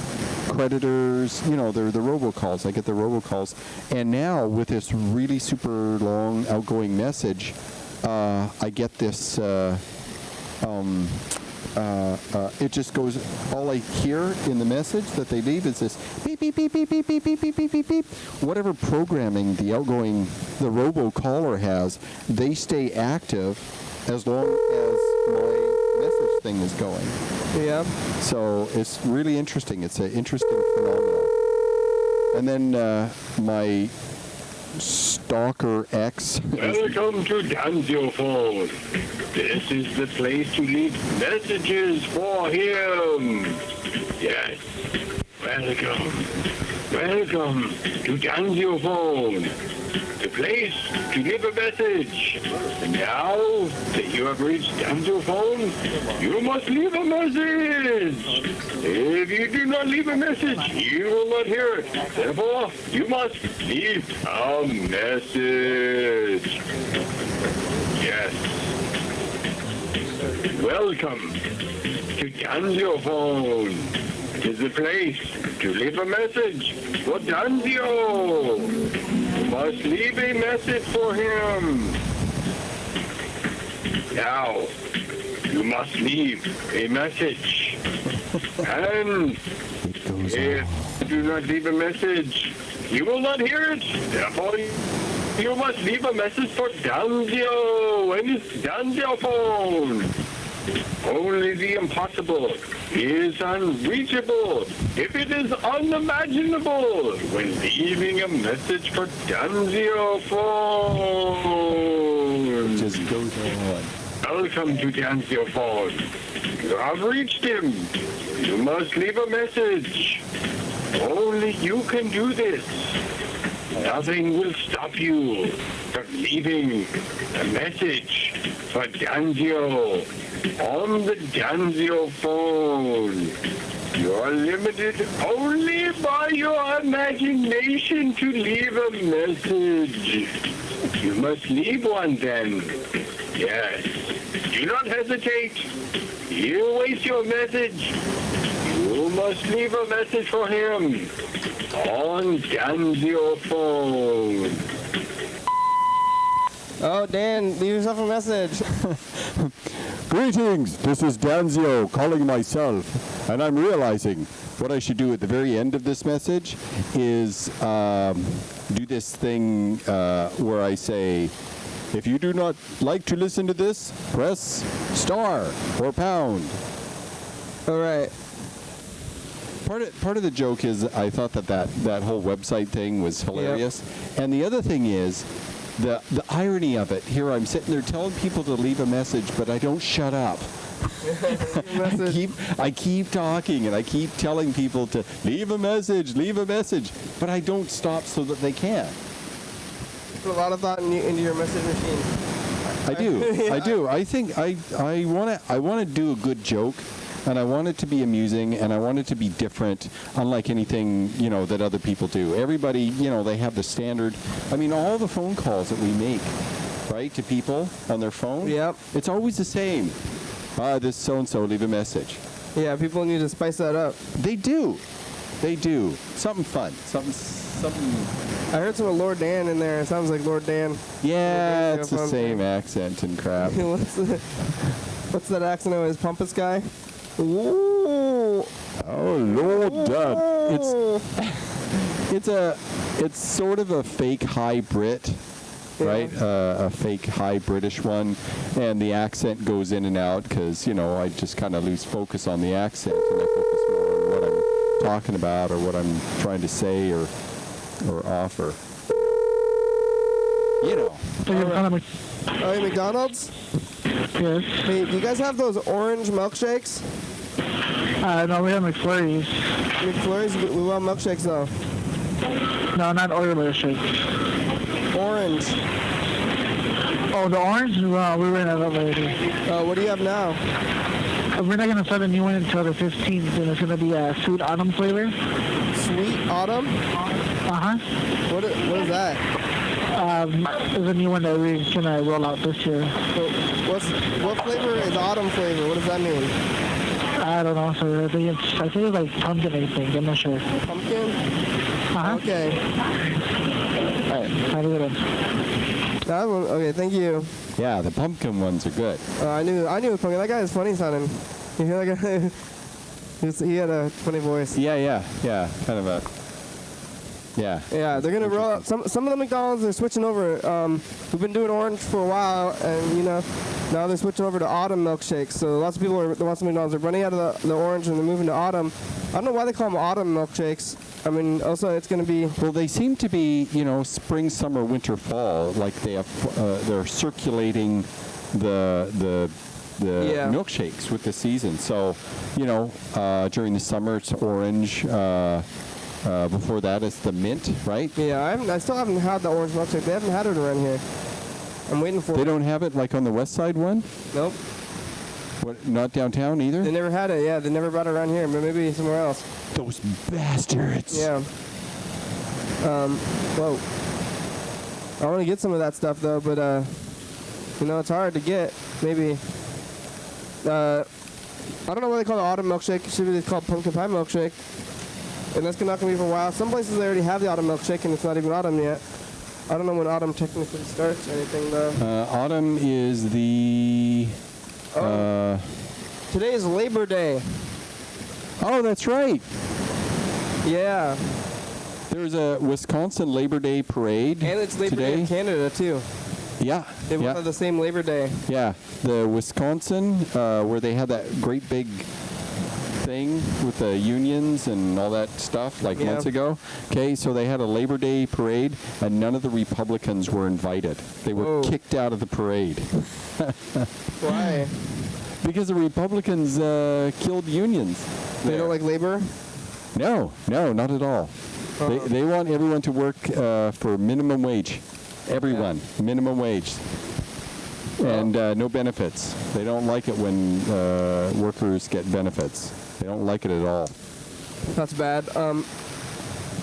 creditors. They're the robocalls. I get the robocalls. And now with this really super long outgoing message, I get this... it just goes, all I hear in the message that they leave is this beep, beep, beep, beep, beep, beep, beep, beep, beep, beep, beep. Whatever programming the robocaller has, they stay active as long as my message thing is going. Yeah. So it's really interesting. It's an interesting phenomenon. And then my Stalker X. Welcome to Danzio phone. This is the place to leave messages for him. Yes. Welcome. Welcome to Danzio phone. The place to leave a message. And now that you have reached Danzio phone, you must leave a message. If you do not leave a message, you will not hear it. Therefore, you must leave a message. Yes. Welcome to Danzio phone. It is the place to leave a message for Danzio. You must leave a message for him. Now, you must leave a message. And if you do not leave a message, you will not hear it. Therefore, you must leave a message for Danzio and his Danzio phone. Only the impossible is unreachable if it is unimaginable when leaving a message for Danzio phone. Just goes on. Welcome to Danzio phone. You have reached him. You must leave a message. Only you can do this. Nothing will stop you from leaving a message for Danzio on the Danzio phone. You are limited only by your imagination to leave a message. You must leave one then. Yes. Do not hesitate. You waste your message. You must leave a message for him on Danzio phone. Oh, Dan, leave yourself a message. Greetings, this is Danzio calling myself, and I'm realizing what I should do at the very end of this message is do this thing where I say, if you do not like to listen to this, press star or pound. All right. Part of the joke is I thought that whole website thing was hilarious. Yep. And the other thing is the irony of it. Here I'm sitting there telling people to leave a message, but I don't shut up. I keep talking and I keep telling people to leave a message, but I don't stop so that they can. Put a lot of thought into your message machine. I do. I do. I think I want to do a good joke. And I want it to be amusing, and I want it to be different, unlike anything, that other people do. Everybody, they have the standard. I mean, all the phone calls that we make, right, to people on their phone, yep, it's always the same. This so-and-so, leave a message. Yeah, people need to spice that up. They do. They do. Something fun. Something. I heard some of Lord Dan in there. It sounds like Lord Dan. Yeah, it's the same accent and crap. What's that accent of his pompous guy? Ooh. Oh, Lord Dan. It's sort of a fake high Brit, right? A fake high British one, and the accent goes in and out because I just kind of lose focus on the accent and I focus more on what I'm talking about or what I'm trying to say or offer. Oh, McDonald's? Yes. Hey, do you guys have those orange milkshakes? No, we have McFlurries. McFlurries? We want milkshakes though. No, not Oreo milkshakes. Orange. Oh, the orange? Well, we ran out of already. What do you have now? We're not going to start a new one until the 15th, and it's going to be a sweet autumn flavor. Sweet autumn? Uh-huh. What is that? It's a new one that we're going to roll out this year. What flavor is autumn flavor? What does that mean? I don't know, sir. I think it's like pumpkin, I think. I'm not sure. Pumpkin? Uh-huh. Okay. All right. Have a good one. That one? Okay, thank you. Yeah, the pumpkin ones are good. I knew it was pumpkin. That guy is funny sounding. You hear that guy? He had a funny voice. Yeah. Kind of a Yeah. Yeah, they're gonna roll out some of the McDonald's. They're switching over. We've been doing orange for a while, and now they're switching over to autumn milkshakes. So lots of people lots of McDonald's are running out of the orange and they're moving to autumn. I don't know why they call them autumn milkshakes. I mean, also it's gonna be. Well, they seem to be, spring, summer, winter, fall. Like they have, they're circulating the milkshakes with the season. So, during the summer it's orange. Before that, it's the mint, right? Yeah, I still haven't had the orange milkshake. They haven't had it around here. I'm waiting for it. They don't have it like on the west side one? Nope. What, not downtown either? They never had it, yeah. They never brought it around here, but maybe somewhere else. Those bastards. Yeah. Whoa. I want to get some of that stuff, though, but, it's hard to get. Maybe. I don't know what they call the autumn milkshake. It should be called pumpkin pie milkshake. And that's not going to be for a while. Some places they already have the autumn milkshake, and it's not even autumn yet. I don't know when autumn technically starts or anything, though. Autumn is the... Today is Labor Day. Oh, that's right. Yeah. There's a Wisconsin Labor Day parade And it's Labor Day in Canada, too. Yeah. They both have the same Labor Day. Yeah. The Wisconsin, where they had that great big thing with the unions and all that stuff months ago. Okay, so they had a Labor Day parade, and none of the Republicans were invited. They were kicked out of the parade. Why? Because the Republicans killed unions. They don't like labor? No, not at all. They want everyone to work for minimum wage. Everyone, minimum wage. And no benefits. They don't like it when workers get benefits. They don't like it at all. That's bad.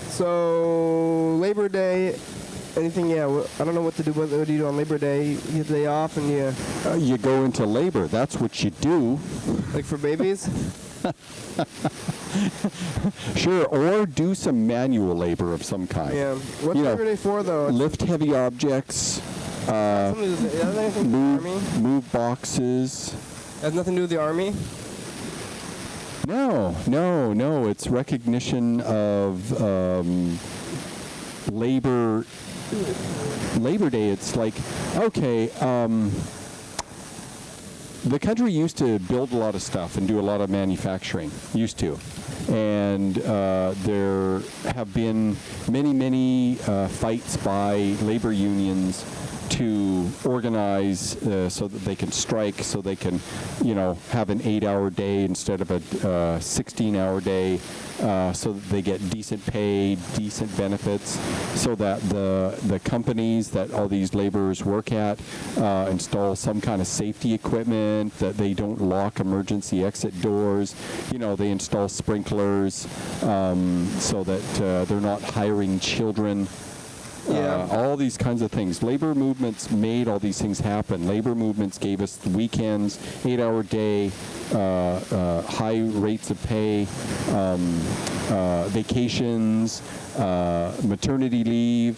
So Labor Day, anything? Yeah, I don't know what to do. What do you do on Labor Day? You get the day off and you go into labor. That's what you do. Like for babies? Sure, or do some manual labor of some kind. Yeah. What's Labor Day for, though? Lift heavy objects. Move boxes. Has nothing to do with the Army? No. It's recognition of Labor Day. It's like, okay, the country used to build a lot of stuff and do a lot of manufacturing. Used to. And there have been many fights by labor unions to organize so that they can strike, so they can, have an 8-hour day instead of a 16-hour day, so that they get decent pay, decent benefits, so that the companies that all these laborers work at install some kind of safety equipment, that they don't lock emergency exit doors, they install sprinklers so that they're not hiring children. All these kinds of things. Labor movements made all these things happen. Labor movements gave us the weekends, 8-hour day, high rates of pay, vacations, maternity leave,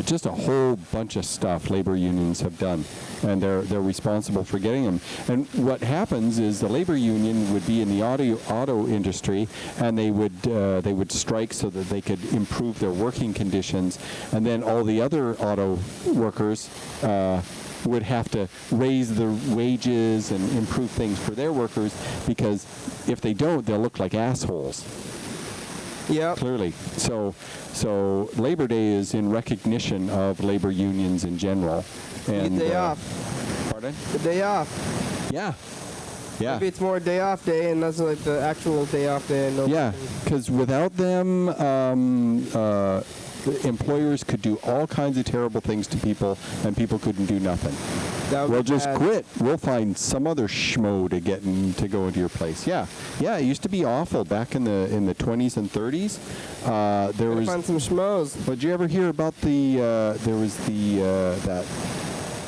just a whole bunch of stuff labor unions have done. And they're responsible for getting them. And what happens is the labor union would be in the auto industry, and they would strike so that they could improve their working conditions, and then all the other auto workers would have to raise the wages and improve things for their workers, because if they don't, they'll look like assholes. Yeah. Clearly. So Labor Day is in recognition of labor unions in general. And the day off. Pardon? The day off. Yeah. Maybe it's more day off day, and that's like the actual day off day. And because without them, employers could do all kinds of terrible things to people, and people couldn't do nothing. We'll just quit. We'll find some other schmo to go into your place. Yeah. It used to be awful back in the 20s and 30s. There was find some schmoes. Did you ever hear about there was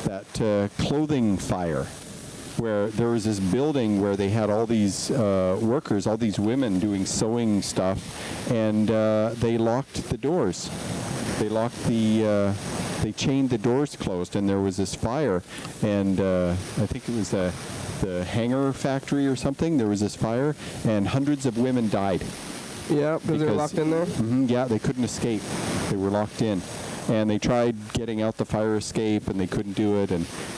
that clothing fire, where there was this building where they had all these workers, all these women doing sewing stuff, and they locked the doors. They chained the doors closed, and there was this fire, and I think it was the hanger factory or something. There was this fire, and hundreds of women died Yeah, because they were locked in there? Yeah, they couldn't escape. They were locked in. And they tried getting out the fire escape, and they couldn't do it.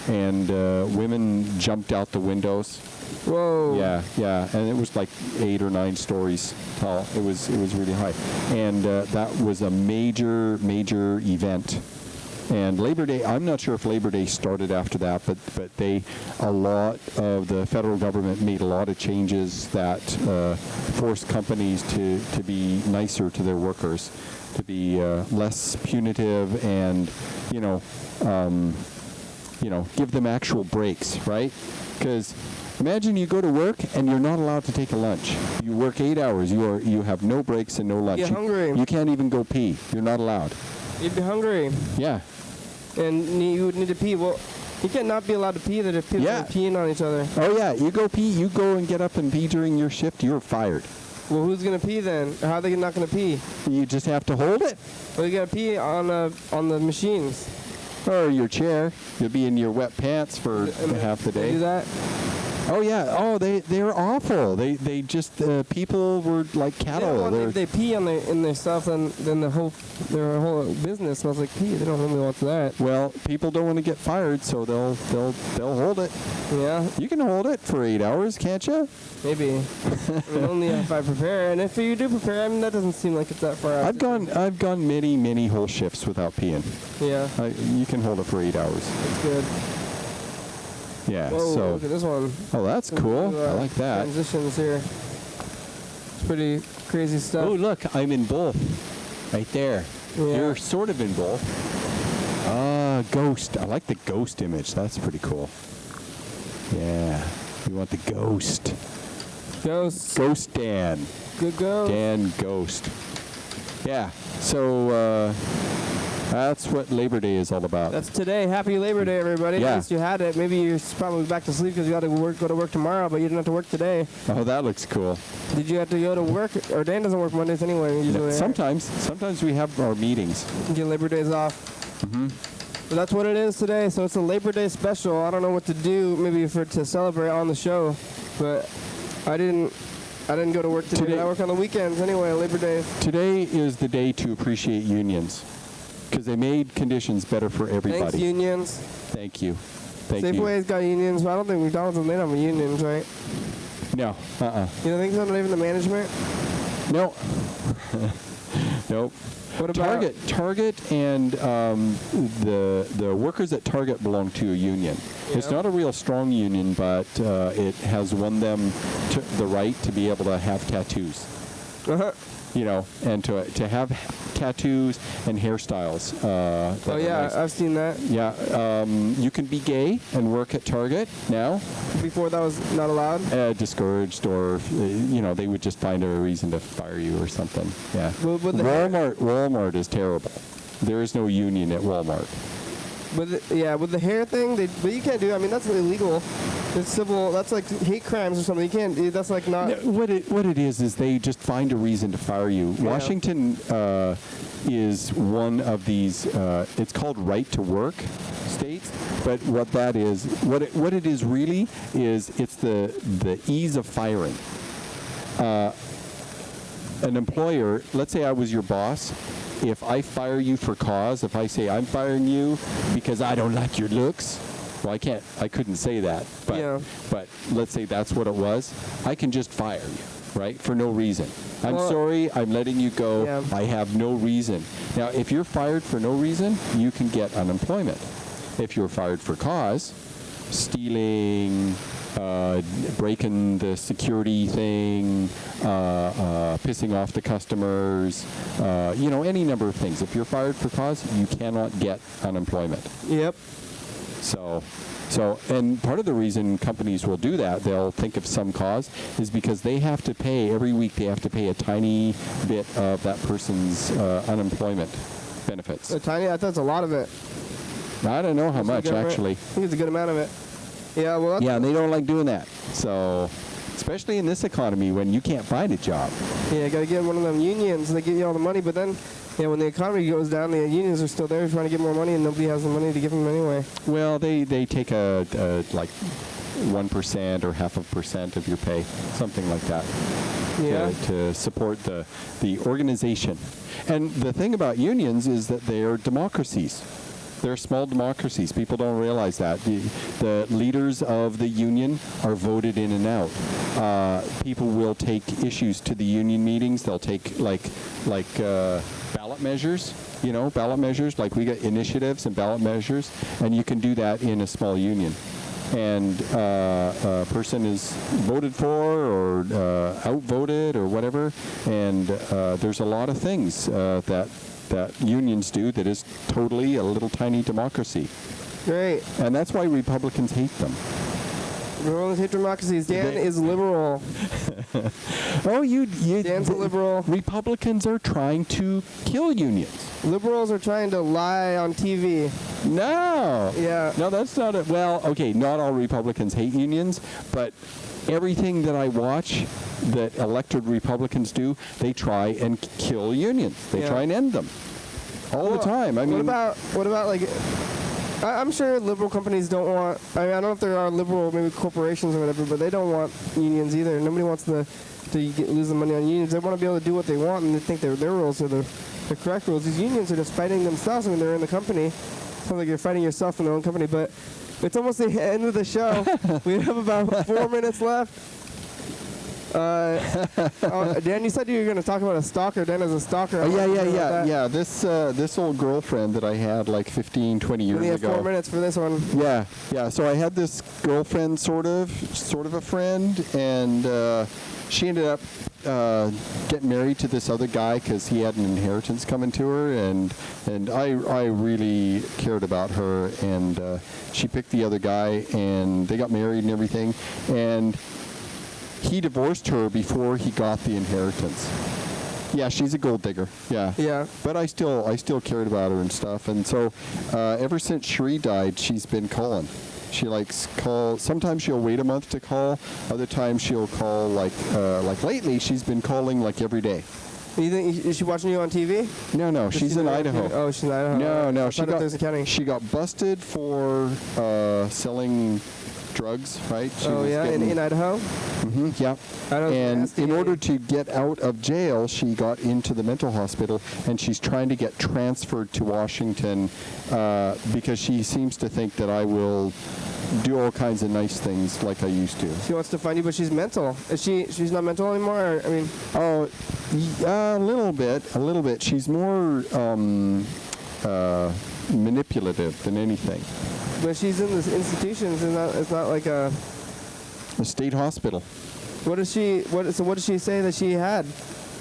And women jumped out the windows. Whoa. Yeah. And it was like 8 or 9 stories tall. It was really high. And that was a major event. And Labor Day, I'm not sure if Labor Day started after that, but a lot of the federal government made a lot of changes that forced companies to be nicer to their workers, to be less punitive, and give them actual breaks, right? Because imagine you go to work and you're not allowed to take a lunch. You work 8 hours. You have no breaks and no lunch. You're hungry. You can't even go pee. You're not allowed. You'd be hungry. Yeah. And you would need to pee. Well, you cannot be allowed to pee that if people are peeing on each other. Oh, yeah. You go pee. You go and get up and pee during your shift. You're fired. Well, who's going to pee then? How are they not going to pee? You just have to hold it. Well, you got to pee on the machines. Or your chair. You'll be in your wet pants for half the day. Do that? Oh, yeah. Oh, they're awful. They just, people were like cattle. Yeah, well, they pee in their stuff, and then their whole business smells like pee. They don't really want that. Well, people don't want to get fired, so they'll hold it. Yeah. You can hold it for 8 hours, can't you? Maybe. Only if I prepare, and if you do prepare, I mean that doesn't seem like it's that far out. I've gone many whole shifts without peeing. Yeah. You can hold it for 8 hours. That's good. Yeah. Whoa, so look at this one. Oh, that's cool. I like that. Transitions here. It's pretty crazy stuff. Oh, look, I'm in both. Right there. Yeah. You're sort of in both. Ghost. I like the ghost image. That's pretty cool. Yeah. We want the ghost. Ghost. Ghost Dan. Good ghost. Dan Ghost. Yeah. So that's what Labor Day is all about. That's today. Happy Labor Day, everybody. Yeah. At least you had it. Maybe you're probably back to sleep because you got to go to work tomorrow, but you didn't have to work today. Oh, that looks cool. Did you have to go to work? Or Dan doesn't work Mondays anyway. Usually. Sometimes we have our meetings. You get Labor Days off. But that's what it is today. So it's a Labor Day special. I don't know what to do, maybe to celebrate on the show, but I didn't go to work today. I work on the weekends anyway. Labor Day. Today is the day to appreciate unions, because they made conditions better for everybody. Thanks, unions. Thank you. Thank you. Safeway's got unions, but I don't think McDonald's and they don't have unions, right? No. You don't think so? Not even the management? No. Nope. What about Target and the workers at Target belong to a union. Yeah. It's not a real strong union, but it has won them the right to be able to have tattoos. And to have tattoos and hairstyles. Oh yeah, nice. I've seen that. Yeah, you can be gay and work at Target now. Before that was not allowed? Discouraged, or they would just find a reason to fire you or something. Yeah. Walmart is terrible. There is no union at Walmart. With the hair thing, but you can't do. I mean, that's illegal. It's civil. That's like hate crimes or something. You can't. That's like not. What it is they just find a reason to fire you. Yeah. Washington is one of these. It's called right to work states. But what that is, what it is really is, it's the ease of firing. An employer. Let's say I was your boss. If I fire you for cause, if I say I'm firing you because I don't like your looks, well, I couldn't say that, but let's say that's what it was, I can just fire you, right, for no reason. I'm sorry, I'm letting you go, I have no reason. Now, if you're fired for no reason, you can get unemployment. If you're fired for cause, stealing, breaking the security thing, pissing off the customers, any number of things. If you're fired for cause, you cannot get unemployment. Yep. So, and part of the reason companies will do that, they'll think of some cause, is because they have to pay, every week they have to pay a tiny bit of that person's unemployment benefits. A tiny? I thought it's a lot of it. I don't know how much, actually. I think it's a good amount of it. Yeah, well, and they don't like doing that. So, especially in this economy when you can't find a job. Yeah, you got to get one of them unions. They give you all the money, but then, when the economy goes down, the unions are still there trying to get more money, and nobody has the money to give them anyway. Well, they take a like 1% or 0.5% of your pay, something like that. to support the organization. And the thing about unions is that they are democracies. They're small democracies. People don't realize that. The leaders of the union are voted in and out. People will take issues to the union meetings. They'll take like ballot measures, ballot measures, like we get initiatives and ballot measures, and you can do that in a small union. And a person is voted for or outvoted or whatever, and there's a lot of things that unions do that is totally a little tiny democracy. Great. And that's why Republicans hate them. Republicans hate democracies. Dan is liberal. Oh, Dan's a liberal. Republicans are trying to kill unions. Liberals are trying to lie on TV. No. Yeah. No, that's not it. Well, okay, not all Republicans hate unions, but everything that I watch that elected Republicans do, they try and kill unions. They try and end them all the time. I mean, what about like? I'm sure liberal companies don't want. I don't know if there are liberal maybe corporations or whatever, but they don't want unions either. Nobody wants to lose the money on unions. They want to be able to do what they want, and they think their rules are the correct rules. These unions are just fighting themselves when they're in the company. Sounds like you're fighting yourself in their own company, but it's almost the end of the show. We have about 4 minutes left. Dan, you said you were going to talk about a stalker. Dan is a stalker. Yeah. This old girlfriend that I had like 15, 20 years ago. We have 4 minutes for this one. Yeah. So I had this girlfriend, sort of a friend, and she ended up getting married to this other guy because he had an inheritance coming to her, and I really cared about her, and she picked the other guy, and they got married and everything, and he divorced her before he got the inheritance. Yeah, she's a gold digger. Yeah. Yeah. But I still cared about her and stuff, and so ever since Cherie died, she's been calling. She likes call. Sometimes she'll wait a month to call. Other times she'll call like lately. She's been calling like every day. You think is she watching you on TV? No. She's in Idaho. Oh, she's in Idaho. No. She got busted for selling drugs, right? In Idaho? Mm-hmm, yeah. Idaho's and nasty. In order to get out of jail, she got into the mental hospital, and she's trying to get transferred to Washington because she seems to think that I will do all kinds of nice things like I used to. She wants to find you, but she's mental. She's not mental anymore? A little bit. She's more manipulative than anything. But she's in this institution. It's not like a state hospital. What does she say that she had?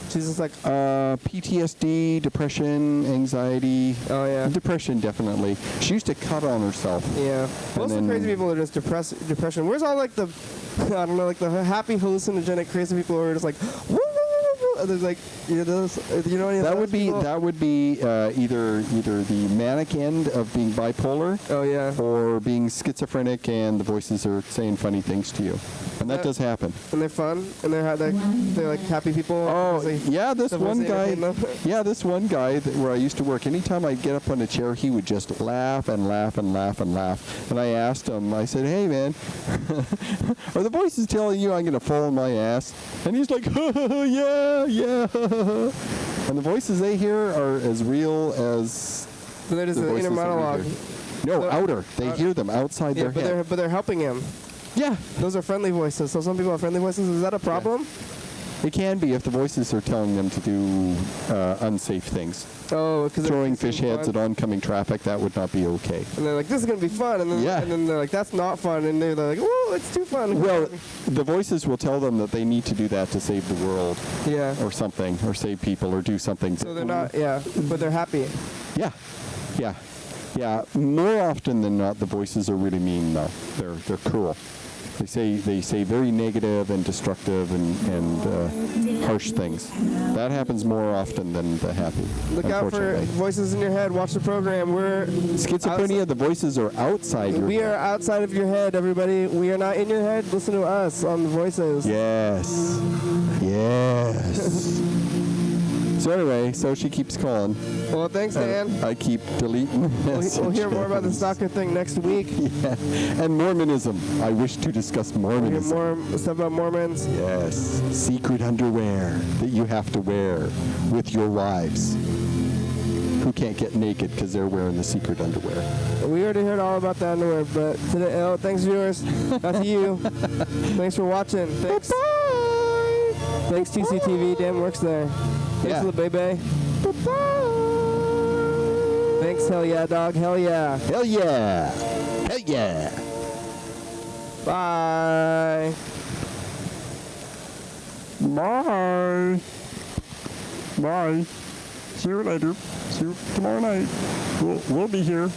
She's just like PTSD, depression, anxiety. Oh yeah. Depression, definitely. She used to cut on herself. Yeah. Most of the crazy people are just depression. Where's all like the I don't know, like the happy hallucinogenic crazy people who are just like woo, woo, woo, woo. There's like any of that would be either the manic end of being bipolar. Oh yeah. Or being schizophrenic and the voices are saying funny things to you. And that does happen. And they're fun, and they're like happy people. Oh, yeah, this one guy where I used to work, anytime I'd get up on a chair, he would just laugh and laugh and laugh and laugh. And I asked him, I said, hey, man, are the voices telling you I'm going to fall on my ass? And he's like, yeah. And the voices they hear are as real as so they're just the inner monologue. No, outer. They hear them outside their head. But they're helping him. Yeah. Those are friendly voices. So some people have friendly voices. Is that a problem? Yeah. It can be if the voices are telling them to do unsafe things. Oh, because throwing fish heads at oncoming traffic, that would not be okay. And they're like, this is going to be fun. And then they're like, that's not fun. And they're like, whoa, it's too fun. Well, the voices will tell them that they need to do that to save the world. Yeah. Or something, or save people, or do something. So they're not, but they're happy. Yeah. More often than not, the voices are really mean, though. They're cruel. They say very negative and destructive and harsh things. That happens more often than the happy. Look out for voices in your head. Watch the program. We're schizophrenia. The voies are outside your head. We are outside of your head, everybody. We are not in your head. Listen to us on the voices. Yes. So anyway, so she keeps calling. Well, thanks, Dan. I keep deleting messages. We'll hear more about the stalker thing next week. Yeah. And Mormonism. I wish to discuss We'll hear Mormonism. more stuff about Mormons. Yes. Secret underwear that you have to wear with your wives who can't get naked because they're wearing the secret underwear. We already heard all about the underwear, but today, thanks, viewers. Back to you. Thanks for watching. Thanks. Bye. Thanks, TCTV. Dan works there. Thanks Yeah. to the baby. Thanks, hell yeah, dog. Hell yeah. Hell yeah. Hell yeah. Bye. Bye. Bye. See you later. See you tomorrow night. We'll be here.